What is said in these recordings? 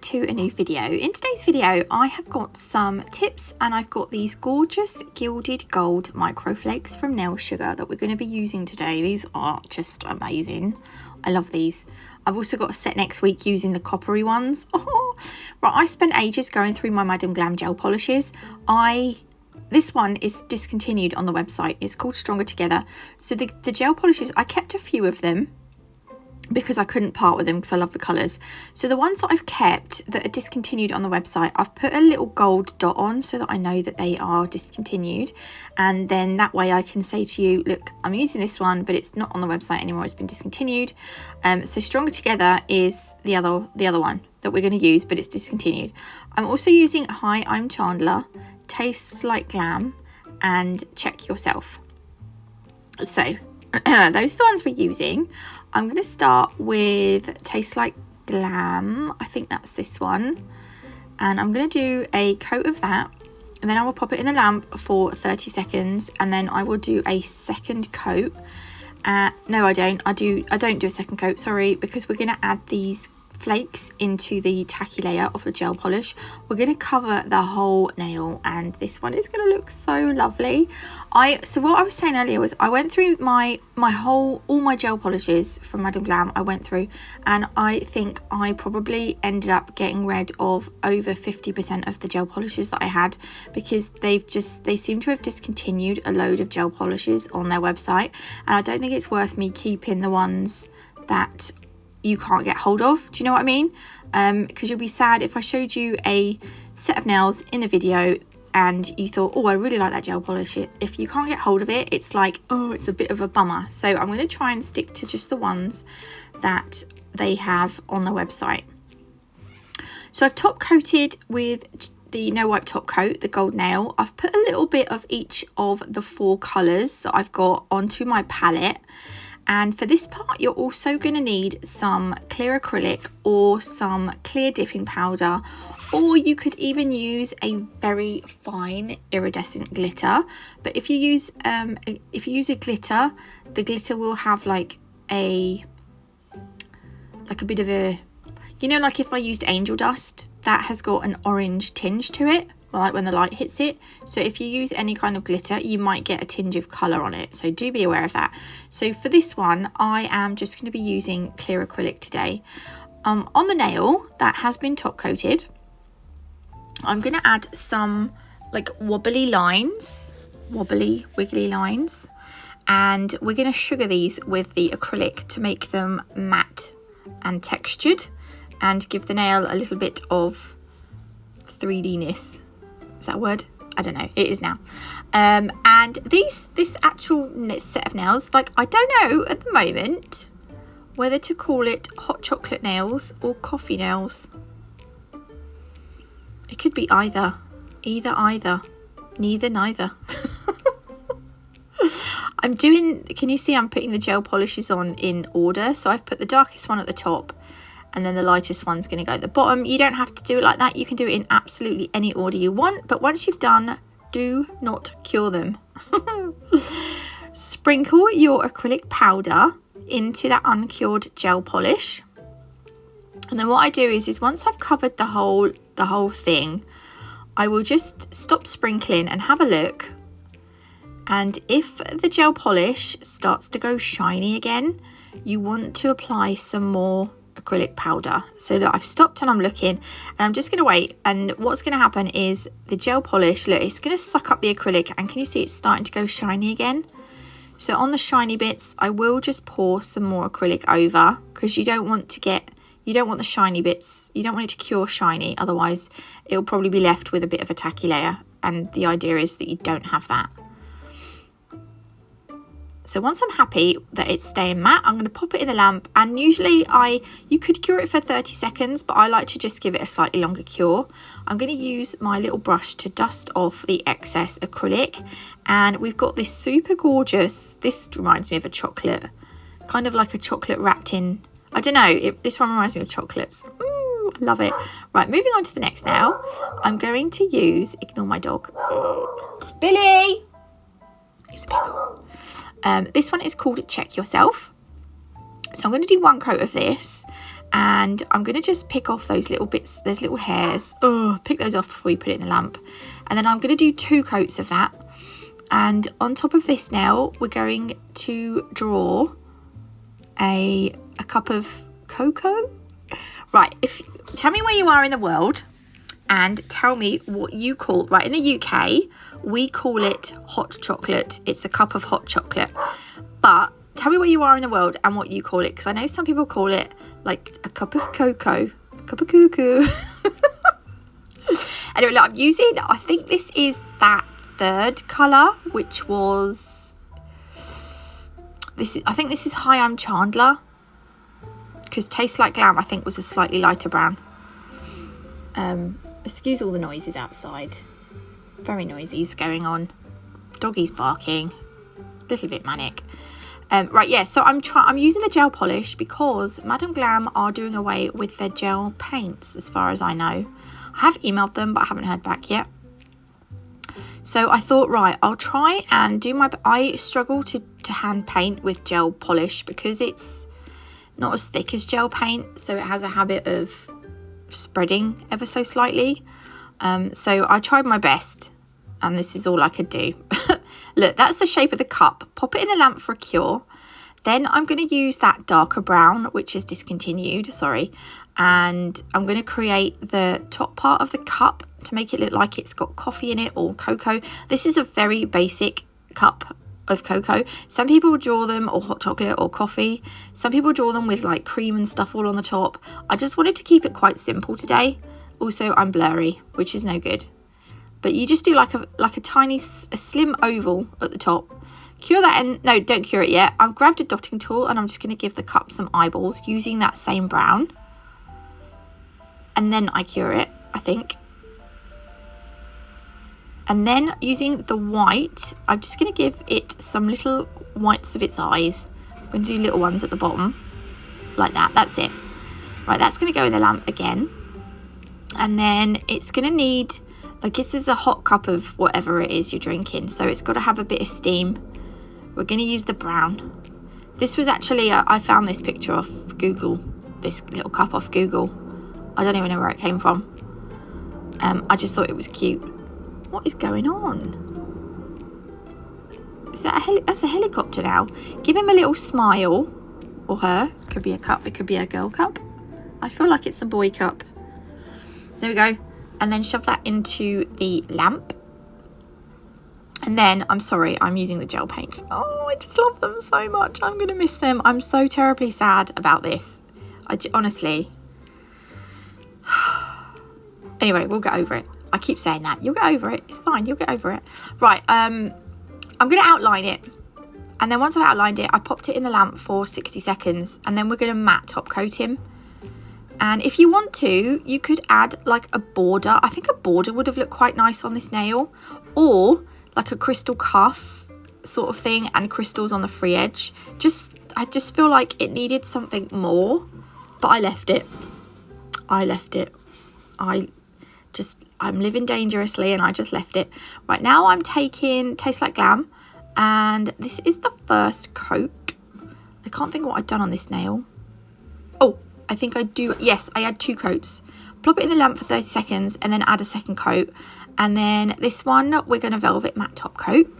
to a new video. In today's video I have got some tips and I've got these gorgeous gilded gold microflakes from Nail Sugar that we're going to be using today. These are just amazing. I love these. I've also got a set next week using the coppery ones. Oh, right, I spent ages going through my Madam Glam gel polishes. This one is discontinued on the website. It's called Stronger Together. So the gel polishes, I kept a few of them because I couldn't part with them because I love the colours. So the ones that I've kept that are discontinued on the website, I've put a little gold dot on so that I know that they are discontinued, and then that way I can say to you, look, I'm using this one but it's not on the website anymore, it's been discontinued. So Stronger Together is the other one that we're going to use, but it's discontinued. I'm also using Hi, I'm Chandler, Tastes Like Glam, and Check Yourself. So those are the ones we're using. I'm going to start with Taste Like Glam. I think that's this one. And I'm going to do a coat of that. And then I will pop it in the lamp for 30 seconds. And then I will do a second coat. No, I don't. I don't do a second coat, sorry, because we're going to add these flakes into the tacky layer of the gel polish. We're going to cover the whole nail and this one is going to look so lovely. So what I was saying earlier was I went through all my gel polishes from Madam Glam. I went through and I think I probably ended up getting rid of over 50% of the gel polishes that I had, because they seem to have discontinued a load of gel polishes on their website, and I don't think it's worth me keeping the ones that you can't get hold of. Do you know what I mean? Because you'll be sad if I showed you a set of nails in a video and you thought, oh, I really like that gel polish. If you can't get hold of it, it's like, oh, it's a bit of a bummer. So I'm going to try and stick to just the ones that they have on the website. So I've top coated with the no wipe top coat, the gold nail. I've put a little bit of each of the 4 colours that I've got onto my palette. And for this part, you're also going to need some clear acrylic or some clear dipping powder, or you could even use a very fine iridescent glitter. But if you use a glitter, the glitter will have like a bit of a, you know, like if I used angel dust, that has got an orange tinge to it, like when the light hits it. So if you use any kind of glitter, you might get a tinge of colour on it, so do be aware of that. So for this one, I am just going to be using clear acrylic today. On the nail that has been top coated, I'm going to add some like wiggly lines, and we're going to sugar these with the acrylic to make them matte and textured and give the nail a little bit of 3D-ness. Is that a word? I don't know. It is now. And this actual set of nails, like, I don't know at the moment whether to call it hot chocolate nails or coffee nails. It could be either. Either. Neither. Can you see I'm putting the gel polishes on in order? So I've put the darkest one at the top, and then the lightest one's going to go at the bottom. You don't have to do it like that. You can do it in absolutely any order you want. But once you've done, do not cure them. Sprinkle your acrylic powder into that uncured gel polish. And then what I do is once I've covered the whole thing, I will just stop sprinkling and have a look. And if the gel polish starts to go shiny again, you want to apply some more acrylic powder. So that I've stopped and I'm looking, and I'm just going to wait, and what's going to happen is the gel polish, look, it's going to suck up the acrylic, and can you see it's starting to go shiny again? So on the shiny bits, I will just pour some more acrylic over, because you don't want the shiny bits, you don't want it to cure shiny, otherwise it'll probably be left with a bit of a tacky layer, and the idea is that you don't have that. So once I'm happy that it's staying matte, I'm going to pop it in the lamp, and usually you could cure it for 30 seconds, but I like to just give it a slightly longer cure. I'm going to use my little brush to dust off the excess acrylic, and we've got this super gorgeous, this reminds me of a chocolate, kind of like a chocolate wrapped in, I don't know, this one reminds me of chocolates. Ooh, I love it. Right, moving on to the next nail, I'm going to use, ignore my dog, Billy, he's a pickle. This one is called Check Yourself. So I'm going to do one coat of this, And I'm going to just pick off those little bits, those little hairs. Oh, pick those off before you put it in the lamp. And then I'm going to do 2 coats of that. And on top of this now, we're going to draw a cup of cocoa. Right, tell me where you are in the world and tell me what you call, right, in the UK, we call it hot chocolate. It's a cup of hot chocolate. But tell me where you are in the world and what you call it, because I know some people call it like a cup of cocoa, a cup of cuckoo. Anyway, look, I'm using, I think this is that 3rd colour, which was, I think this is Hi, I'm Chandler, because Tastes Like Glam, I think, was a slightly lighter brown. Excuse all the noises outside. Very noisies going on. Doggies barking. A little bit manic. Right, yeah, so I'm using the gel polish because Madam Glam are doing away with their gel paints, as far as I know. I have emailed them, but I haven't heard back yet. So I thought, right, I'll try and do I struggle to hand paint with gel polish because it's not as thick as gel paint, so it has a habit of spreading ever so slightly. So I tried my best, and this is all I could do. Look, that's the shape of the cup. Pop it in the lamp for a cure. Then I'm going to use that darker brown, which is discontinued, sorry, and I'm going to create the top part of the cup to make it look like it's got coffee in it or cocoa. This is a very basic cup of cocoa. Some people draw them, or hot chocolate or coffee. Some people draw them with like cream and stuff all on the top. I just wanted to keep it quite simple today. Also, I'm blurry, which is no good. But you just do like a tiny, a slim oval at the top. Cure that, and no, don't cure it yet. I've grabbed a dotting tool and I'm just going to give the cup some eyeballs using that same brown. And then I cure it, I think. And then using the white, I'm just going to give it some little whites of its eyes. I'm going to do little ones at the bottom, like that. That's it. Right, that's going to go in the lamp again. And then it's going to need, like, this is a hot cup of whatever it is you're drinking, so it's got to have a bit of steam. We're going to use the brown. This was actually, I found this picture off Google, this little cup off Google. I don't even know where it came from. I just thought it was cute. What is going on? Is that that's a helicopter now. Give him a little smile, or her. Could be a cup, it could be a girl cup. I feel like it's a boy cup. There we go. And then shove that into the lamp. And then, I'm sorry, I'm using the gel paints. Oh, I just love them so much. I'm going to miss them. I'm so terribly sad about this. Honestly. Anyway, we'll get over it. I keep saying that. You'll get over it. It's fine. You'll get over it. Right, I'm going to outline it. And then once I've outlined it, I popped it in the lamp for 60 seconds. And then we're going to matte top coat him. And if you want to, you could add like a border. I think a border would have looked quite nice on this nail. Or like a crystal cuff sort of thing and crystals on the free edge. I just feel like it needed something more. But I left it. I'm living dangerously and I just left it. Right, now I'm taking Tastes Like Glam. And this is the first coat. I can't think what I've done on this nail. Oh, I think I do. Yes, I had 2 coats. Plop it in the lamp for 30 seconds and then add a second coat. And then this one, we're going to velvet matte top coat.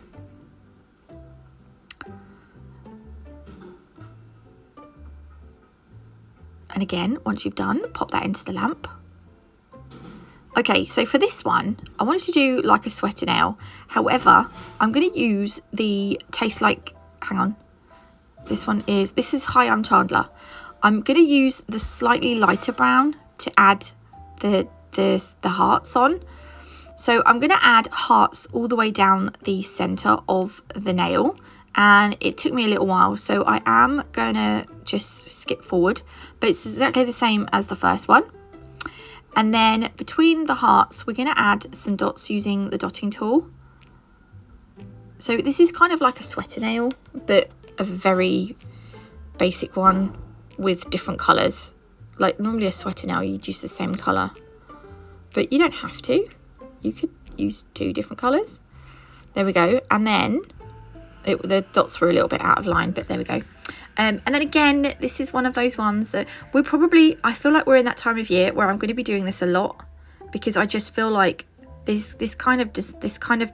And again, once you've done, pop that into the lamp. Okay, so for this one, I wanted to do like a sweater nail. However, I'm going to use the Taste Like, hang on. This is Hi, I'm Chandler. I'm going to use the slightly lighter brown to add the hearts on. So I'm going to add hearts all the way down the center of the nail. And it took me a little while, so I am going to just skip forward. But it's exactly the same as the first one. And then between the hearts, we're going to add some dots using the dotting tool. So this is kind of like a sweater nail, but a very basic one with different colours. Like normally a sweater nail, you'd use the same colour. But you don't have to. You could use 2 different colours. There we go. And then, the dots were a little bit out of line, but there we go. And then again, this is one of those ones that I feel like we're in that time of year where I'm going to be doing this a lot, because I just feel like this kind of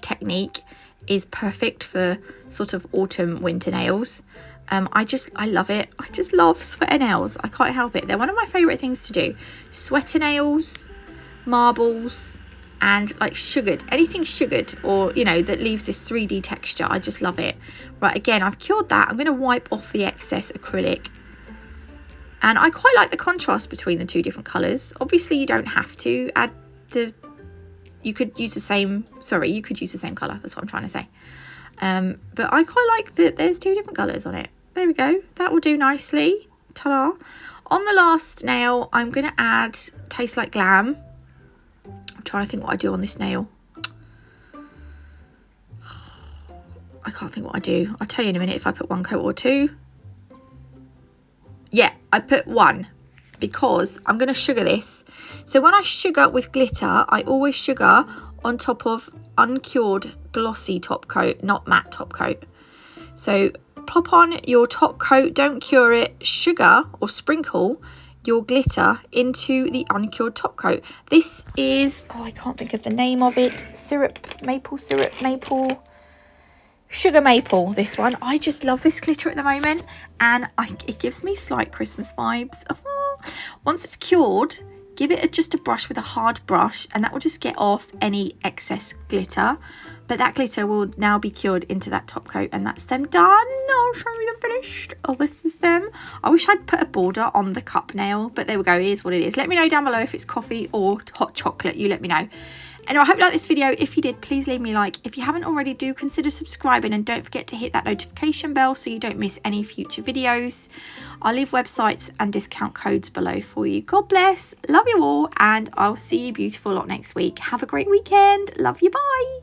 technique is perfect for sort of autumn winter nails. I love it. I just love sweater nails. I can't help it. They're one of my favorite things to do. Sweater nails, marbles, and like sugared, anything sugared, or you know, that leaves this 3D texture. I just love it. Right, again, I've cured that. I'm going to wipe off the excess acrylic, and I quite like the contrast between the two different colors. Obviously you don't have to add you could use the same color, that's what I'm trying to say. But I quite like that there's two different colors on it. There we go, that will do nicely. Ta-da. On the last nail, I'm going to add Taste Like Glam. I'm trying to think what I do on this nail. I can't think what I do. I'll tell you in a minute if I put one coat or two. Yeah, I put one, because I'm going to sugar this. So when I sugar with glitter, I always sugar on top of uncured glossy top coat, not matte top coat. So pop on your top coat, don't cure it, sugar or sprinkle your glitter into the uncured top coat. This is, I can't think of the name of it, maple, sugar maple, this one. I just love this glitter at the moment, and it gives me slight Christmas vibes. Once it's cured, give it just a brush with a hard brush, and that will just get off any excess glitter. But that glitter will now be cured into that top coat, and that's them done. I'll show you them finished. Oh, this is them. I wish I'd put a border on the cup nail, but there we go. It is what it is. Let me know down below if it's coffee or hot chocolate. You let me know. And I hope you liked this video. If you did, please leave me a like. If you haven't already, do consider subscribing, and don't forget to hit that notification bell so you don't miss any future videos. I'll leave websites and discount codes below for you. God bless. Love you all, and I'll see you beautiful lot next week. Have a great weekend. Love you. Bye.